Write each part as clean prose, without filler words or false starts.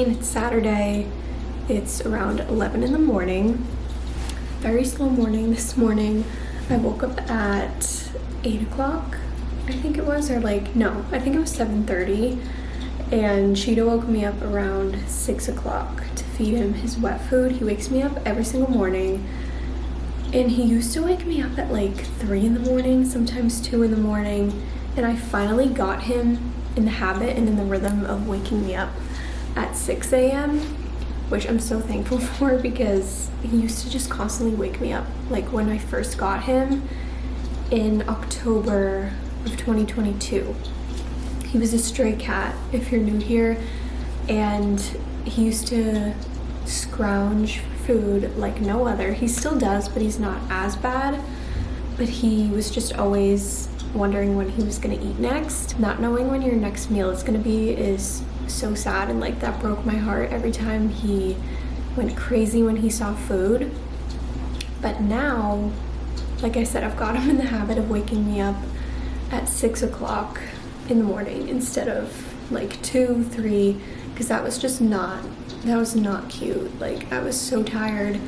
6:15, it's Saturday. It's around 11 in the morning. Very slow morning this morning. I woke up at 8 o'clock, I think it was, or like, no, I think it was 7:30. And Cheetah woke me up around 6 o'clock to feed him his wet food. He wakes me up every single morning. And he used to wake me up at like 3 in the morning, sometimes 2 in the morning. And I finally got him in the habit and in the rhythm of waking me up at 6 a.m., which I'm so thankful for, because he used to just constantly wake me up. Like when I first got him in October of 2022. He was a stray cat, if you're new here, and he used to scrounge food like no other. He still does, but he's not as bad. But he was just always wondering when he was gonna eat next. Not knowing when your next meal is gonna be is so sad, and like that broke my heart every time he went crazy when he saw food. But now, like I said, I've got him in the habit of waking me up at 6 o'clock in the morning instead of like 2, 3, because that was not cute. Like I was so tired.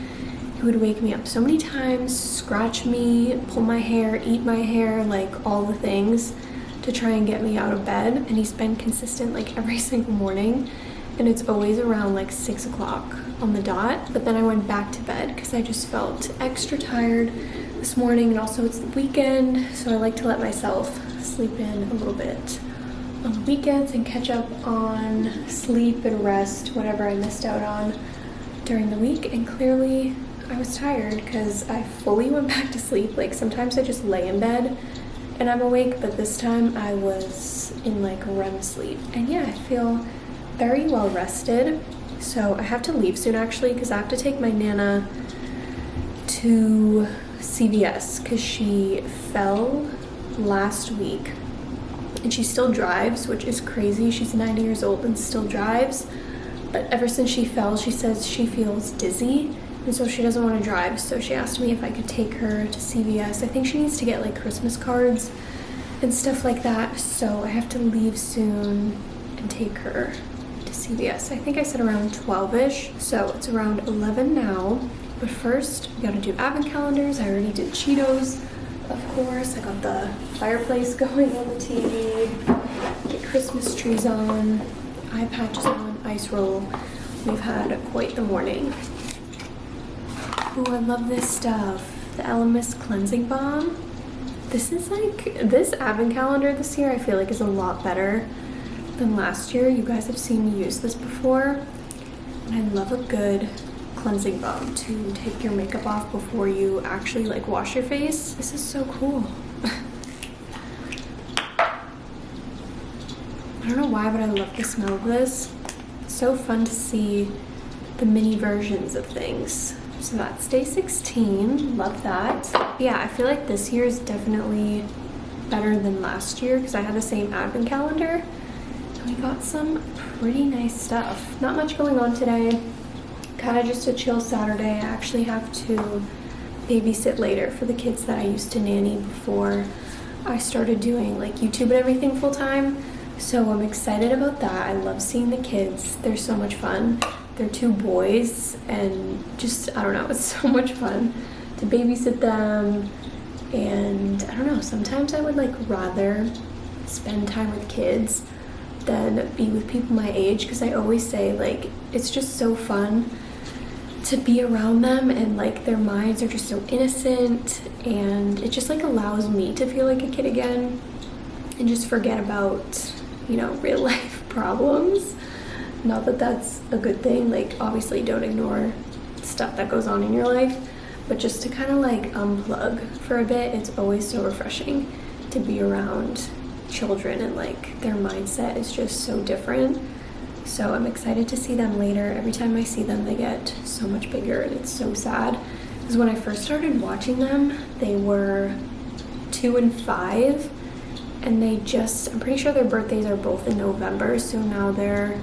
He would wake me up so many times, scratch me, pull my hair, eat my hair, like all the things to try and get me out of bed. And he's been consistent like every single morning, and it's always around like 6 o'clock on the dot. But then I went back to bed because I just felt extra tired this morning, and also it's the weekend, so I like to let myself sleep in a little bit on the weekends and catch up on sleep and rest, whatever I missed out on during the week. And clearly I was tired because I fully went back to sleep. Like sometimes I just lay in bed and I'm awake, but this time I was in like REM sleep. And yeah, I feel very well rested. So I have to leave soon actually, because I have to take my Nana to CVS because she fell last week, and she still drives, which is crazy. She's 90 years old and still drives, but ever since she fell, she says she feels dizzy, and so she doesn't want to drive. So she asked me if I could take her to CVS. I think she needs to get like Christmas cards and stuff like that, so I have to leave soon and take her to CVS. I think I said around 12-ish, so it's around 11 now. But first, we gotta do advent calendars. I already did Cheetos, of course. I got the fireplace going on the TV, get Christmas trees on, eye patches on, ice roll. We've had quite the morning. Oh, I love this stuff. The Elemis Cleansing Balm. This is like, this advent calendar this year I feel like is a lot better than last year. You guys have seen me use this before. And I love a good cleansing balm to take your makeup off before you actually like wash your face. This is so cool. I don't know why, but I love the smell of this. It's so fun to see the mini versions of things. So that's day 16, love that. Yeah, I feel like this year is definitely better than last year because I had the same advent calendar. And we got some pretty nice stuff. Not much going on today. Kind of just a chill Saturday. I actually have to babysit later for the kids that I used to nanny before I started doing like YouTube and everything full time. So I'm excited about that. I love seeing the kids. They're so much fun. They're 2 boys, and just, I don't know, it's so much fun to babysit them. And I don't know, sometimes I would like rather spend time with kids than be with people my age, because I always say like it's just so fun to be around them, and like their minds are just so innocent, and it just like allows me to feel like a kid again and just forget about, you know, real life problems. Not that that's a good thing, like obviously don't ignore stuff that goes on in your life, but just to kind of like unplug for a bit. It's always so refreshing to be around children, and like their mindset is just so different. So I'm excited to see them later. Every time I see them, they get so much bigger, and it's so sad because when I first started watching them, they were 2 and 5, and they just, I'm pretty sure their birthdays are both in November, so now they're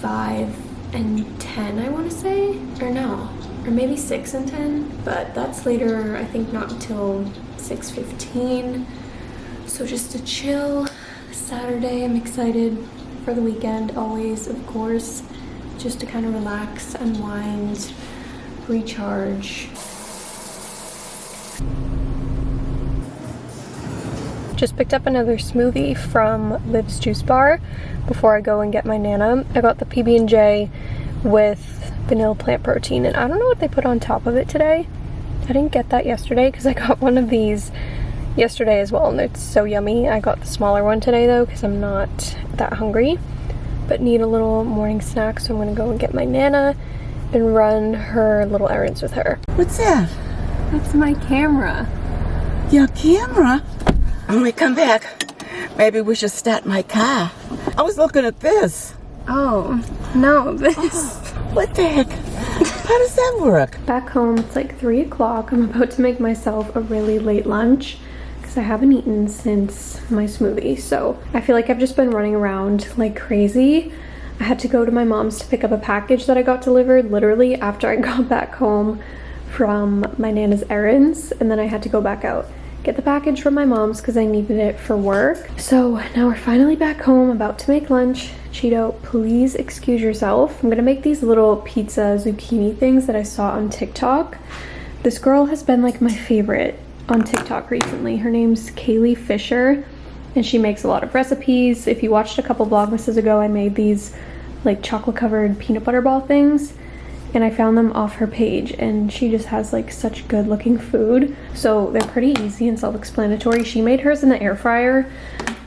5 and 10, I want to say, or no, or maybe 6 and 10, but that's later, I think not until 6:15. So just a chill Saturday. I'm excited for the weekend always, of course, just to kind of relax, unwind, recharge. Just picked up another smoothie from Liv's Juice Bar before I go and get my Nana. I got the PB&J with vanilla plant protein, and I don't know what they put on top of it today. I didn't get that yesterday because I got one of these yesterday as well, and it's so yummy. I got the smaller one today though because I'm not that hungry, but need a little morning snack, so I'm gonna go and get my Nana and run her little errands with her. What's that? That's my camera. Your camera? When we come back, maybe we should start my car. I was looking at this. Oh, no, this. What the heck? How does that work? Back home, it's like 3 o'clock. I'm about to make myself a really late lunch because I haven't eaten since my smoothie. So I feel like I've just been running around like crazy. I had to go to my mom's to pick up a package that I got delivered literally after I got back home from my Nana's errands, and then I had to go back out, get the package from my mom's because I needed it for work. So now we're finally back home, about to make lunch. Cheeto, please excuse yourself. I'm gonna make these little pizza zucchini things that I saw on TikTok. This girl has been like my favorite on TikTok recently. Her name's Kaylee Fisher, and she makes a lot of recipes. If you watched a couple Vlogmases ago, I made these like chocolate covered peanut butter ball things, and I found them off her page, and she just has like such good looking food. So they're pretty easy and self-explanatory. She made hers in the air fryer,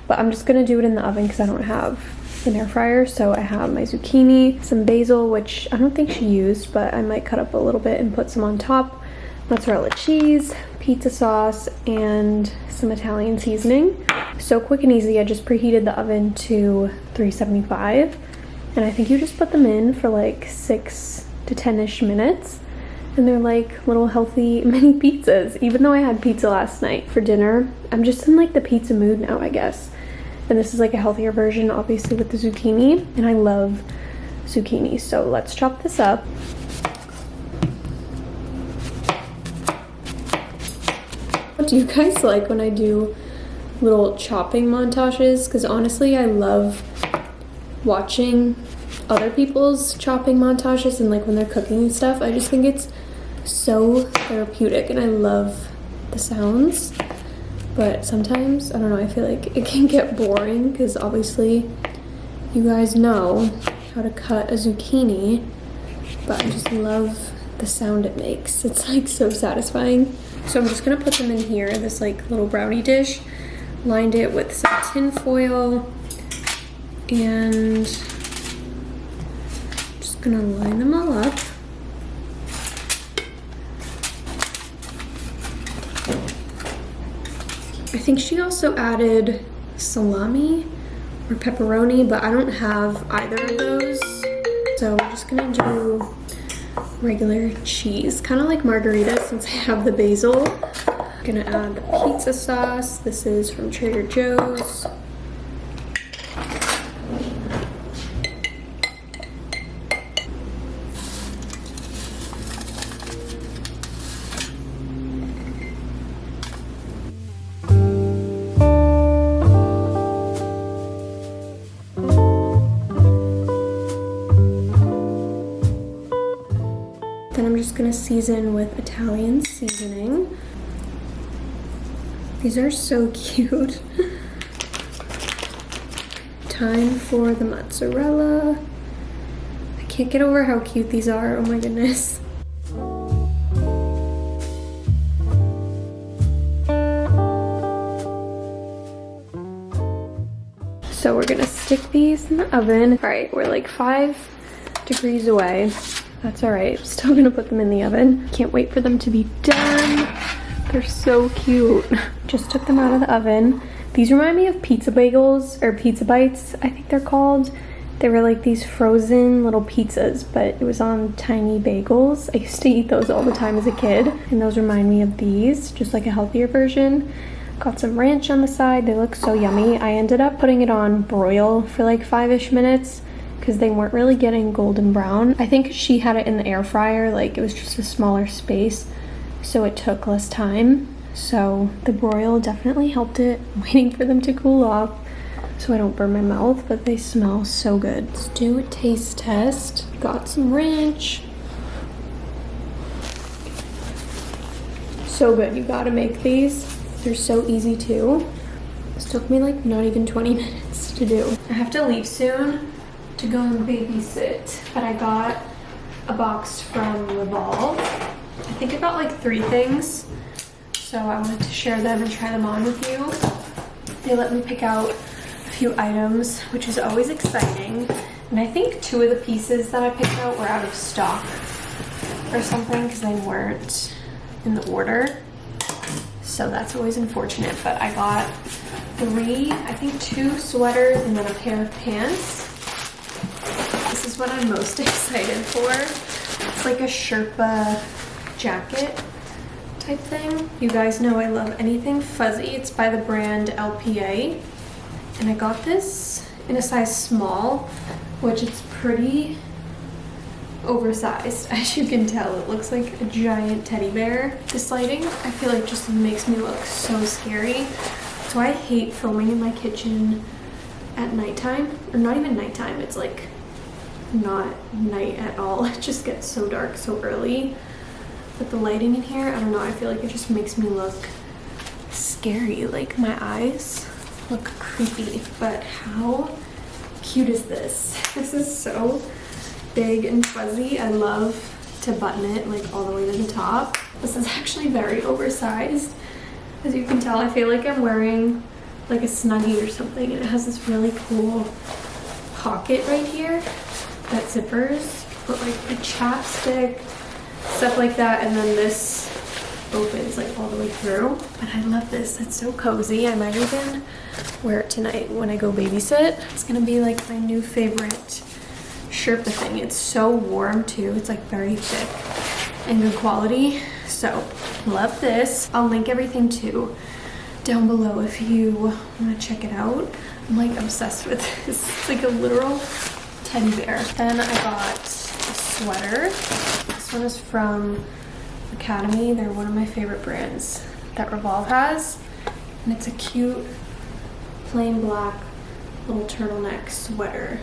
but I'm just gonna do it in the oven because I don't have an air fryer. So I have my zucchini, some basil, which I don't think she used, but I might cut up a little bit and put some on top, mozzarella cheese, pizza sauce, and some Italian seasoning. So quick and easy. I just preheated the oven to 375, and I think you just put them in for like 6 to 10-ish minutes, and they're like little healthy mini pizzas. Even though I had pizza last night for dinner, I'm just in like the pizza mood now, I guess. And this is like a healthier version, obviously, with the zucchini, and I love zucchini. So let's chop this up. What do you guys like when I do little chopping montages? Because honestly, I love watching other people's chopping montages, and like when they're cooking and stuff. I just think it's so therapeutic, and I love the sounds. But sometimes, I don't know, I feel like it can get boring because obviously you guys know how to cut a zucchini, but I just love the sound it makes. It's like so satisfying. So I'm just gonna put them in here, this like little brownie dish, lined it with some tin foil, and just gonna line them all up. I think she also added salami or pepperoni, but I don't have either of those. So we're just gonna do regular cheese, kind of like margarita since I have the basil. I'm gonna add the pizza sauce. This is from Trader Joe's. Then I'm just gonna season with Italian seasoning. These are so cute. Time for the mozzarella. I can't get over how cute these are, oh my goodness. So we're gonna stick these in the oven. All right, we're like 5 degrees away. That's all right, I'm still gonna put them in the oven. Can't wait for them to be done. They're so cute. Just took them out of the oven. These remind me of pizza bagels, or pizza bites, I think they're called. They were like these frozen little pizzas, but it was on tiny bagels. I used to eat those all the time as a kid, and those remind me of these, just like a healthier version. Got some ranch on the side. They look so yummy. I ended up putting it on broil for like 5-ish minutes because they weren't really getting golden brown. I think she had it in the air fryer, like it was just a smaller space, so it took less time. So the broil definitely helped it. I'm waiting for them to cool off. so I don't burn my mouth, but they smell so good. Let's do a taste test. Got some ranch. So good, you gotta make these. They're so easy too. This took me like not even 20 minutes to do. I have to leave soon to go and babysit, but I got a box from Revolve. I think I got like 3 things, so I wanted to share them and try them on with you. They let me pick out a few items, which is always exciting. And I think 2 of the pieces that I picked out were out of stock or something because they weren't in the order. So that's always unfortunate, but I got 3, I think 2 sweaters and then a pair of pants. This is what I'm most excited for. It's like a Sherpa jacket type thing. You guys know I love anything fuzzy. It's by the brand LPA. And I got this in a size small, which it's pretty oversized. As you can tell, it looks like a giant teddy bear. This lighting, I feel like just makes me look so scary. So I hate filming in my kitchen at nighttime, or not even nighttime, it's like not night at all. It just gets so dark so early. But the lighting in here, I don't know, I feel like it just makes me look scary. Like my eyes look creepy. But how cute is this? This is so big and fuzzy. I love to button it like all the way to the top. This is actually very oversized. As you can tell, I feel like I'm wearing like a Snuggie or something, and it has this really cool pocket right here that zippers, put like a chapstick, stuff like that, and then this opens like all the way through. But I love this, it's so cozy. I might even wear it tonight when I go babysit. It's gonna be like my new favorite Sherpa thing. It's so warm too, it's like very thick and good quality. So love this. I'll link everything too down below if you want to check it out. I'm like obsessed with this. It's like a literal teddy bear. Then I got a sweater. This one is from Academy. They're one of my favorite brands that Revolve has. And it's a cute plain black little turtleneck sweater,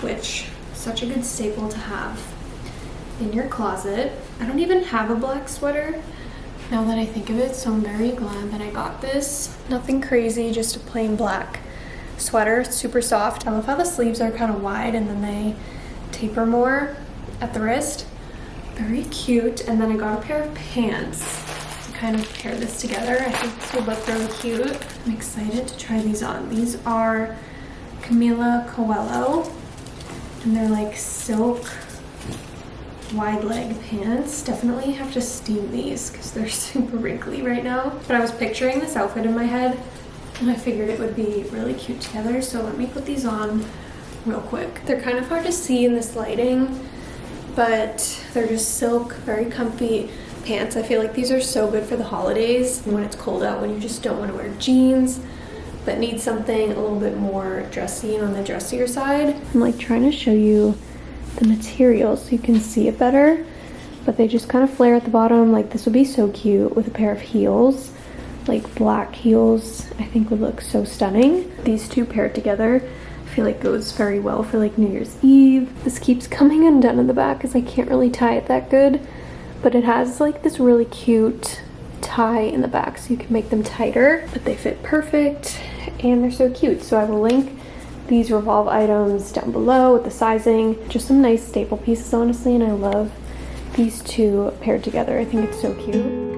which is such a good staple to have in your closet. I don't even have a black sweater now that I think of it, so I'm very glad that I got this. Nothing crazy, just a plain black sweater. It's super soft. I love how the sleeves are kind of wide and then they taper more at the wrist. Very cute. And then I got a pair of pants to kind of pair this together. I think this would look really cute. I'm excited to try these on. These are Camila Coelho, and they're like silk wide leg pants. Definitely have to steam these because they're super wrinkly right now. But I was picturing this outfit in my head and I figured it would be really cute together. So let me put these on real quick. They're kind of hard to see in this lighting, but they're just silk, very comfy pants. I feel like these are so good for the holidays when it's cold out, when you just don't want to wear jeans but need something a little bit more dressy and on the dressier side. I'm like trying to show you the material so you can see it better, but they just kind of flare at the bottom. Like this would be so cute with a pair of heels, like black heels. I think would look so stunning. These two paired together I feel like goes very well for like New Year's Eve. This keeps coming undone in the back because I can't really tie it that good, but it has like this really cute tie in the back so you can make them tighter, but they fit perfect and they're so cute. So I will link these Revolve items down below with the sizing. Just some nice staple pieces honestly, and I love these two paired together. I think it's so cute.